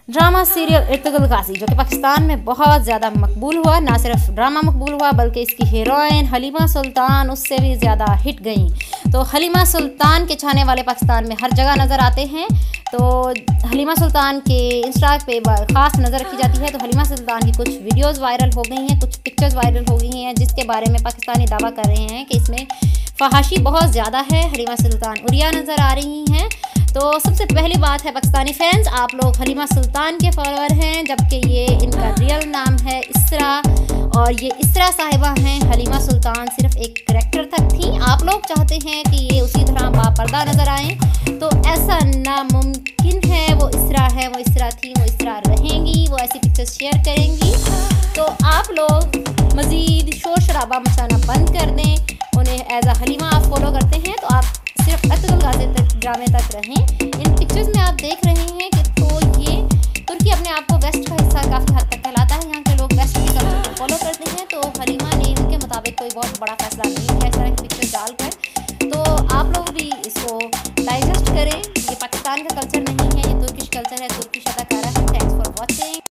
Drama serial Ertugrul Ghazi जो कि पाकिस्तान में बहुत ज़्यादा मकबूल हुआ, ना सिर्फ ड्रामा मकबूल हुआ बल्कि इसकी हीरोइन हलीमा सुल्तान उससे भी ज़्यादा हिट गई। तो हलीमा सुल्तान के चाहने वाले पाकिस्तान में हर जगह नज़र आते हैं। तो हलीमा सुल्तान के इंस्टा पे ख़ास नज़र रखी जाती है। तो हलीमा सुल्तान की कुछ वीडियोज़ वायरल हो गई हैं, कुछ पिक्चर्स वायरल हो गई हैं, जिसके बारे में पाकिस्तानी दावा कर रहे हैं कि इसमें फहाशी बहुत ज़्यादा है। हलीमा सुल्तान उरिया नज़र आ रही हैं। तो सबसे पहली बात है पाकिस्तानी फैंस, आप लोग हलीमा सुल्तान के फॉलोअर हैं, जबकि ये इनका रियल नाम है इसरा, और ये इसरा साहिबा हैं। हलीमा सुल्तान सिर्फ एक करैक्टर तक थी। आप लोग चाहते हैं कि ये उसी तरह बापर्दा नज़र आएँ, तो ऐसा नामुमकिन है। वो इसरा है, वो इसरा थी, वो इसरा रहेंगी, वो ऐसी पिक्चर्स शेयर करेंगी। तो आप लोग मज़ीद शोर शराबा मचाना बंद कर दें। उन्हें एज आ हलीमा आप फॉलो करते हैं तो आप सिर्फ इर्तुगरुल गाज़ी तक ड्रामे तक रहें। इन पिक्चर्स में आप देख रहे हैं कि तो ये तुर्की अपने आप को वेस्ट का हिस्सा काफ़ी हद तक कहलाता है। यहाँ के लोग वेस्ट की कल्चर को फॉलो करते हैं। तो हलीमा ने उनके मुताबिक कोई बहुत बड़ा फैसला नहीं किया इस तरह की पिक्चर्स डालकर।